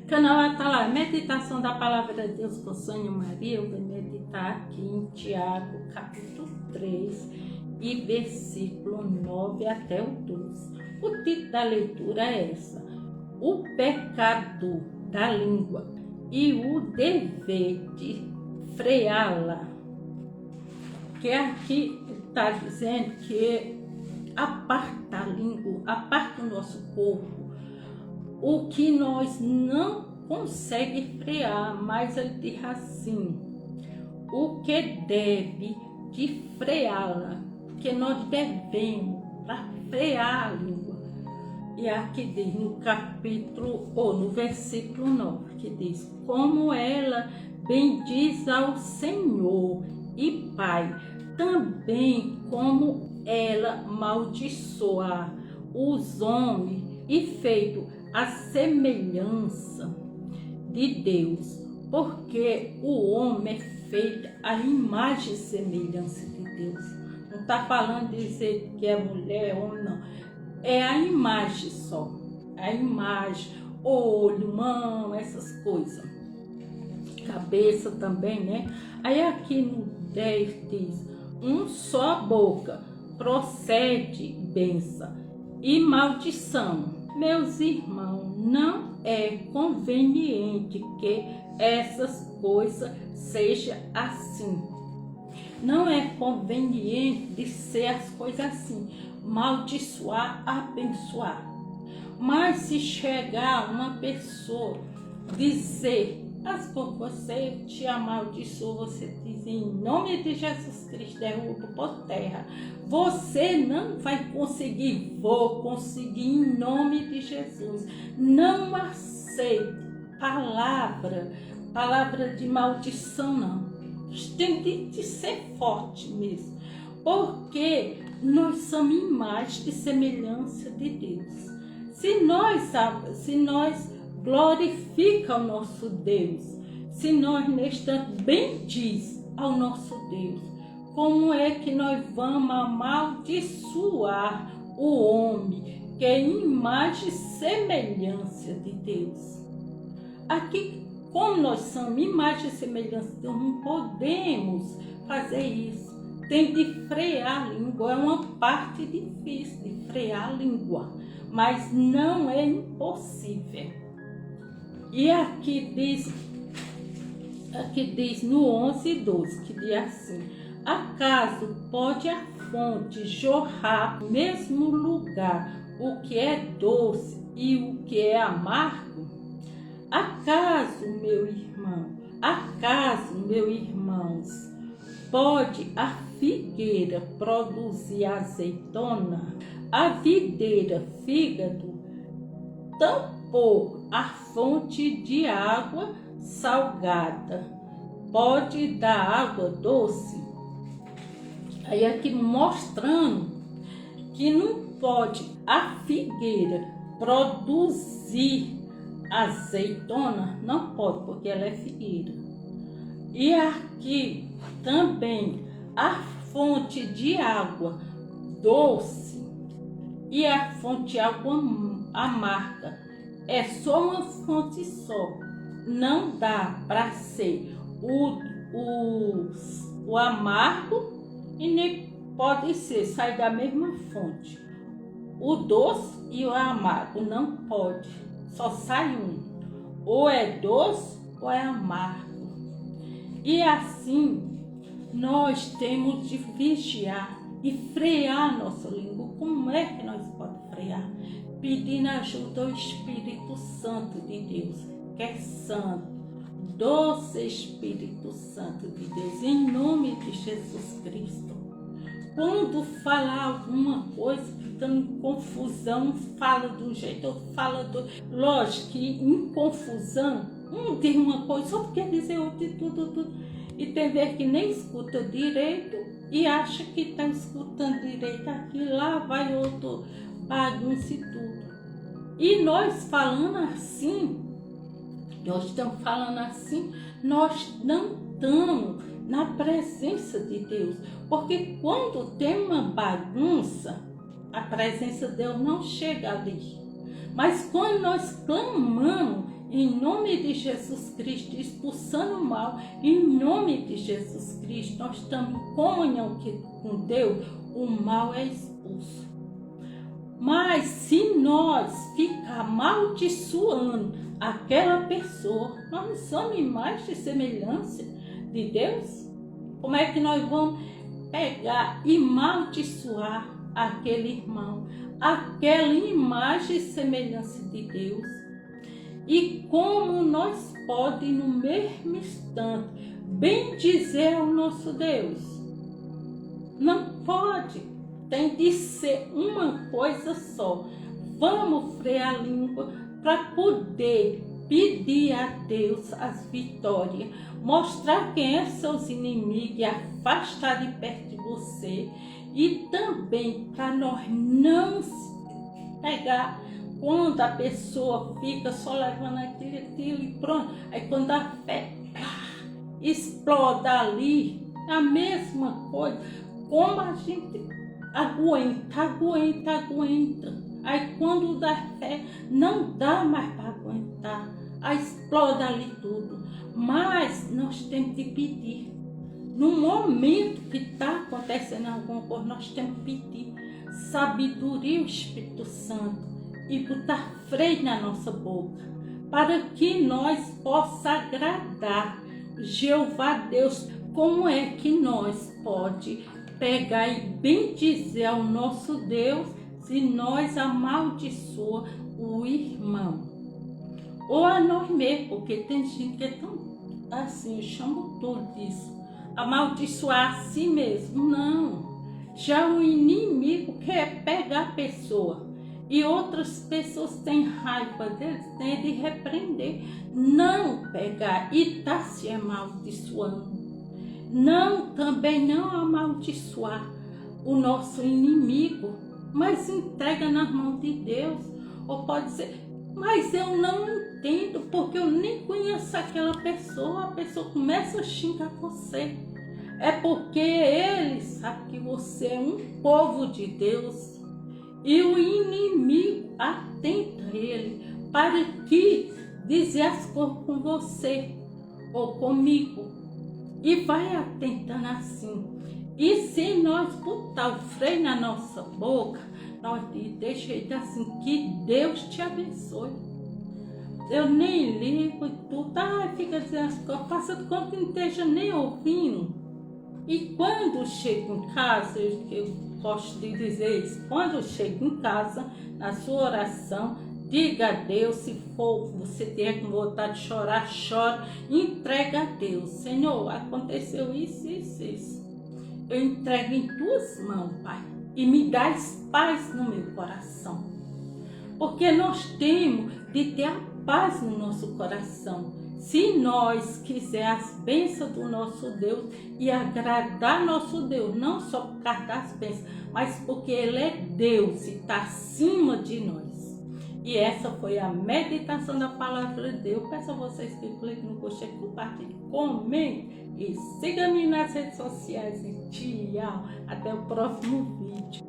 Canal Atalai, meditação da Palavra de Deus com Sônia Maria. Eu vou meditar aqui em Tiago, capítulo 3, e versículo 9 até o 12. O título da leitura é essa: o pecado da língua e o dever de freá-la. Que aqui está dizendo que a parte da língua, a parte do nosso corpo, o que nós não conseguimos frear, mas ele diz assim: o que deve de freá-la, que nós devemos para frear a língua. E aqui diz no capítulo, ou no versículo 9, que diz: como ela bendiz ao Senhor e Pai, também como ela maldiçoa os homens e feito a semelhança de Deus, porque o homem é feito à imagem e semelhança de Deus. Não está falando de dizer que é mulher, homem, não. É a imagem só. A imagem, olho, mão, essas coisas. Cabeça também, né? Aí aqui no 10 diz: só boca procede bênção e maldição. Meus irmãos, não é conveniente que essas coisas sejam assim. Não é conveniente de ser as coisas assim. Maldiçoar, abençoar. Mas se chegar uma pessoa dizer: mas por você te amaldiçoa, você diz em nome de Jesus Cristo, derruba por terra. Você não vai conseguir, vou conseguir em nome de Jesus. Não aceite palavra de maldição, não. Tem de ser forte mesmo, porque nós somos imagem e semelhança de Deus. Se nós glorifica o nosso Deus, se nós nesta bendiz ao nosso Deus, como é que nós vamos amaldiçoar o homem que é imagem e semelhança de Deus? Aqui, como nós somos imagem e semelhança de Deus, não podemos fazer isso. Tem de frear a língua, é uma parte difícil de frear a língua, mas não é impossível. E aqui diz no 11 e 12, que diz assim: acaso pode a fonte jorrar no mesmo lugar o que é doce e o que é amargo? Acaso, meus irmãos, pode a figueira produzir azeitona, a videira fígado? Tampouco a fonte de água salgada pode dar água doce. Aí aqui mostrando que não pode a figueira produzir azeitona, não pode, porque ela é figueira. E aqui também a fonte de água doce e a fonte de água amarga é só uma fonte só. Não dá para ser o amargo e nem pode ser, sai da mesma fonte. O doce e o amargo não pode, só sai um. Ou é doce ou é amargo. E assim nós temos de vigiar e frear a nossa língua. Como é que nós podemos frear? Pedindo ajuda ao Espírito Santo de Deus, que é santo, doce Espírito Santo de Deus, em nome de Jesus Cristo. Quando falar alguma coisa que está em confusão, fala de um jeito, outro fala do outro. Lógico que em confusão, diz uma coisa, só porque dizer outro e tudo. E tem vezes que nem escuta direito e acha que está escutando direito aqui, lá vai outro bagunça e tudo. E nós falando assim, nós estamos falando assim, nós não estamos na presença de Deus. Porque quando tem uma bagunça, a presença de Deus não chega ali. Mas quando nós clamamos em nome de Jesus Cristo, expulsando o mal, em nome de Jesus Cristo, nós estamos em comunhão com Deus, o mal é expulso. Mas se nós ficar amaldiçoando aquela pessoa, nós não somos imagem e semelhança de Deus? Como é que nós vamos pegar e amaldiçoar aquele irmão, aquela imagem e semelhança de Deus? E como nós podemos, no mesmo instante, bendizer ao nosso Deus? Não pode. Tem de ser uma coisa só. Vamos frear a língua para poder pedir a Deus as vitórias, mostrar quem é seus inimigos e afastar de perto de você. E também para nós não pegar quando a pessoa fica só levando aquilo e pronto. Aí quando a fé explode ali, é a mesma coisa. Como a gente aguenta. Aí quando dá fé, não dá mais para aguentar. Aí explode ali tudo. Mas nós temos que pedir. No momento que está acontecendo alguma coisa, nós temos que pedir sabedoria ao Espírito Santo e botar freio na nossa boca, para que nós possamos agradar Jeová Deus. Como é que nós pode pegar e bendizer ao nosso Deus se nós amaldiçoa o irmão? Ou a nós mesmos, porque tem gente que é tão assim, eu chamo tudo disso, amaldiçoar a si mesmo. Não, já o inimigo quer pegar a pessoa e outras pessoas têm raiva deles, tem de repreender, não pegar e tá se amaldiçoando. Não, também não amaldiçoar o nosso inimigo, mas entrega nas mãos de Deus. Ou pode dizer, mas eu não entendo, porque eu nem conheço aquela pessoa. A pessoa começa a xingar você. É porque ele sabe que você é um povo de Deus. E o inimigo atenta ele para que dizer as coisas com você ou comigo. E vai atentando assim. E se nós botar o freio na nossa boca, nós deixamos assim, que Deus te abençoe. Eu nem ligo e tudo. Fica dizendo as coisas, passa de conta que não esteja nem ouvindo. E quando chego em casa, eu gosto de dizer isso, quando eu chego em casa, na sua oração, diga a Deus, se for você ter vontade de chorar, chora, entrega a Deus. Senhor, aconteceu isso. Eu entrego em tuas mãos, Pai, e me dás paz no meu coração. Porque nós temos de ter a paz no nosso coração. Se nós quisermos as bênçãos do nosso Deus e agradar nosso Deus, não só por causa das bênçãos, mas porque Ele é Deus e está acima de nós. E essa foi a meditação da palavra de Deus. Peço a vocês que cliquem no gostei, compartilhem, comentem e sigam-me nas redes sociais. E tchau, até o próximo vídeo.